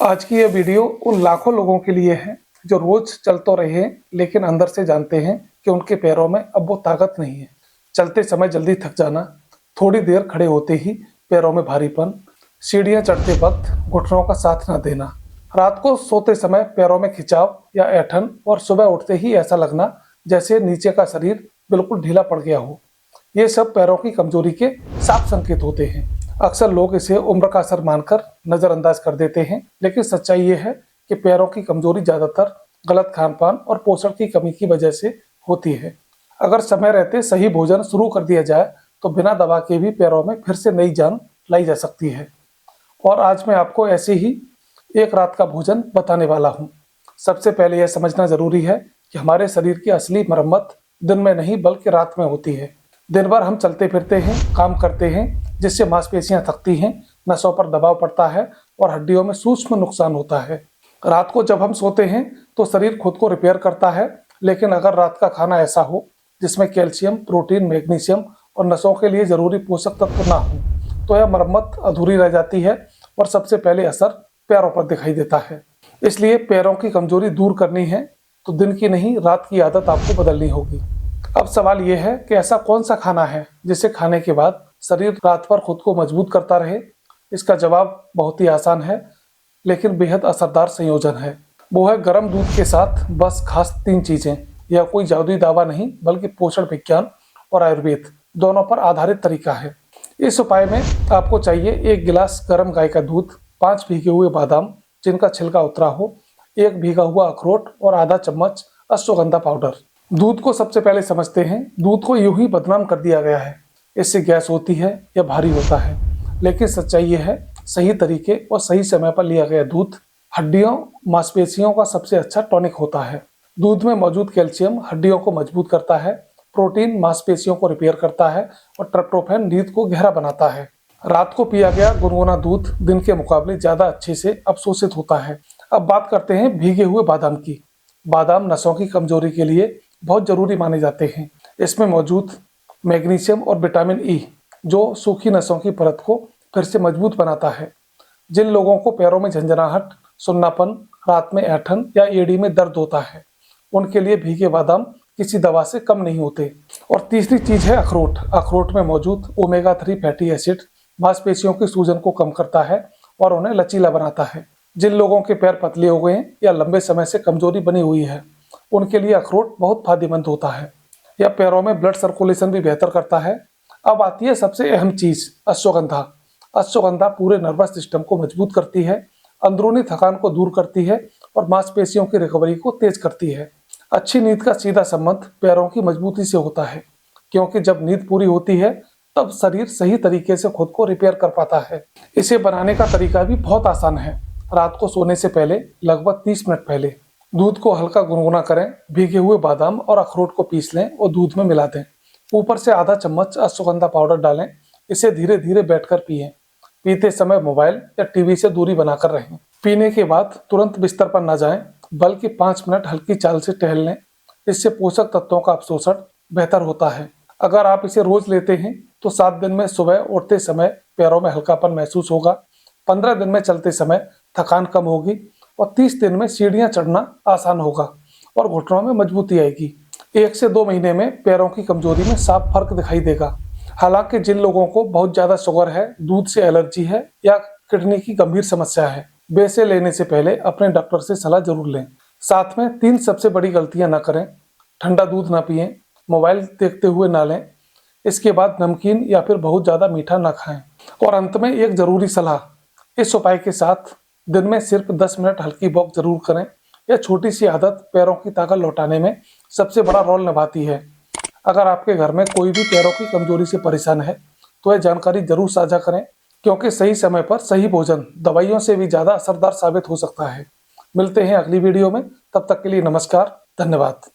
आज की यह वीडियो उन लाखों लोगों के लिए है जो रोज चल तो रहे हैं लेकिन अंदर से जानते हैं कि उनके पैरों में अब वो ताकत नहीं है। चलते समय जल्दी थक जाना, थोड़ी देर खड़े होते ही पैरों में भारीपन, सीढ़ियां चढ़ते वक्त घुटनों का साथ न देना, रात को सोते समय पैरों में खिंचाव या ऐंठन और सुबह उठते ही ऐसा लगना जैसे नीचे का शरीर बिल्कुल ढीला पड़ गया हो। ये सब पैरों की कमजोरी के साफ संकेत होते हैं। अक्सर लोग इसे उम्र का असर मानकर नजरअंदाज कर देते हैं, लेकिन सच्चाई ये है कि पैरों की कमजोरी ज्यादातर गलत खान-पान और पोषण की कमी की वजह से होती है। अगर समय रहते सही भोजन शुरू कर दिया जाए तो बिना दवा के भी पैरों में फिर से नई जान लाई जा सकती है। और आज मैं आपको ऐसे ही एक रात का भोजन बताने वाला हूँ। सबसे पहले यह समझना जरूरी है कि हमारे शरीर की असली मरम्मत दिन में नहीं बल्कि रात में होती है। दिन भर हम चलते फिरते हैं, काम करते हैं, जिससे मांसपेशियां थकती हैं, नसों पर दबाव पड़ता है और हड्डियों में सूक्ष्म नुकसान होता है। रात को जब हम सोते हैं तो शरीर खुद को रिपेयर करता है, लेकिन अगर रात का खाना ऐसा हो जिसमें कैल्शियम, प्रोटीन, मैग्नीशियम और नसों के लिए जरूरी पोषक तत्व ना हो तो यह मरम्मत अधूरी रह जाती है और सबसे पहले असर पैरों पर दिखाई देता है। इसलिए पैरों की कमजोरी दूर करनी है तो दिन की नहीं, रात की आदत आपको बदलनी होगी। अब सवाल यह है कि ऐसा कौन सा खाना है जिसे खाने के बाद शरीर रात भर खुद को मजबूत करता रहे। इसका जवाब बहुत ही आसान है, लेकिन बेहद असरदार संयोजन है। वो है गर्म दूध के साथ बस खास 3 चीजें। यह कोई जादुई दावा नहीं बल्कि पोषण विज्ञान और आयुर्वेद दोनों पर आधारित तरीका है। इस उपाय में आपको चाहिए 1 गिलास गर्म गाय का दूध, 5 भीगे हुए बादाम जिनका छिलका उतरा हो, 1 भीगा हुआ अखरोट और आधा चम्मच अश्वगंधा पाउडर। दूध को सबसे पहले समझते हैं। दूध को यूं ही बदनाम कर दिया गया है, इससे गैस होती है या भारी होता है, लेकिन सच्चाई ये है सही तरीके और सही समय पर लिया गया दूध हड्डियों, मांसपेशियों का सबसे अच्छा टॉनिक होता है। दूध में मौजूद कैल्शियम हड्डियों को मजबूत करता है, प्रोटीन मांसपेशियों को रिपेयर करता है और ट्रिप्टोफैन नींद को गहरा बनाता है। रात को पिया गया गुनगुना दूध दिन के मुकाबले ज्यादा अच्छे से अवशोषित होता है। अब बात करते हैं भीगे हुए बादाम की। बादाम नसों की कमजोरी के लिए बहुत जरूरी माने जाते हैं। इसमें मौजूद मैग्नीशियम और विटामिन ई जो सूखी नसों की परत को फिर से मजबूत बनाता है। जिन लोगों को पैरों में झंझनाहट, सुन्नापन, रात में ऐंठन या एड़ी में दर्द होता है, उनके लिए भीगे बादाम किसी दवा से कम नहीं होते। और तीसरी चीज है अखरोट। अखरोट में मौजूद ओमेगा 3 फैटी एसिड मांसपेशियों की सूजन को कम करता है और उन्हें लचीला बनाता है। जिन लोगों के पैर पतले हो गए हैं या लंबे समय से कमजोरी बनी हुई है, उनके लिए अखरोट बहुत फायदेमंद होता है। यह पैरों में ब्लड सर्कुलेशन भी बेहतर करता है। अब आती है सबसे अहम चीज, अश्वगंधा। अश्वगंधा पूरे नर्वस सिस्टम को मजबूत करती है, अंदरूनी थकान को दूर करती है और मांसपेशियों की रिकवरी को तेज करती है। अच्छी नींद का सीधा संबंध पैरों की मजबूती से होता है, क्योंकि जब नींद पूरी होती है तब शरीर सही तरीके से खुद को रिपेयर कर पाता है। इसे बनाने का तरीका भी बहुत आसान है। रात को सोने से पहले लगभग 30 मिनट पहले दूध को हल्का गुनगुना करें, भीगे हुए बादाम और अखरोट को पीस लें और दूध में मिला दें। ऊपर से आधा चम्मच अश्वगंधा पाउडर डालें। इसे धीरे धीरे बैठकर पिएं। पीते समय मोबाइल या टीवी से दूरी बनाकर रहें। पीने के बाद तुरंत बिस्तर पर न जाएं, बल्कि 5 मिनट हल्की चाल से टहल लें। इससे पोषक तत्वों का अवशोषण बेहतर होता है। अगर आप इसे रोज लेते हैं तो 7 दिन में सुबह उठते समय पैरों में हल्कापन महसूस होगा, 15 दिन में चलते समय थकान कम होगी और 30 दिन में सीढ़ियां चढ़ना आसान होगा और घुटनों में मजबूती आएगी। 1 से 2 महीने में पैरों की कमजोरी में साफ फर्क दिखाई देगा। हालांकि जिन लोगों को बहुत ज्यादा शुगर है, दूध से एलर्जी है या किडनी की गंभीर समस्या है, वे इसे लेने से पहले अपने डॉक्टर से सलाह जरूर लें। साथ में 3 सबसे बड़ी गलतियां न करें। ठंडा दूध ना पिएं, मोबाइल देखते हुए ना लें, इसके बाद नमकीन या फिर बहुत ज्यादा मीठा ना खाएं। और अंत में एक जरूरी सलाह, इस उपाय के साथ दिन में सिर्फ 10 मिनट हल्की वॉक जरूर करें। यह छोटी सी आदत पैरों की ताकत लौटाने में सबसे बड़ा रोल निभाती है। अगर आपके घर में कोई भी पैरों की कमजोरी से परेशान है तो यह जानकारी जरूर साझा करें, क्योंकि सही समय पर सही भोजन दवाइयों से भी ज्यादा असरदार साबित हो सकता है। मिलते हैं अगली वीडियो में, तब तक के लिए नमस्कार, धन्यवाद।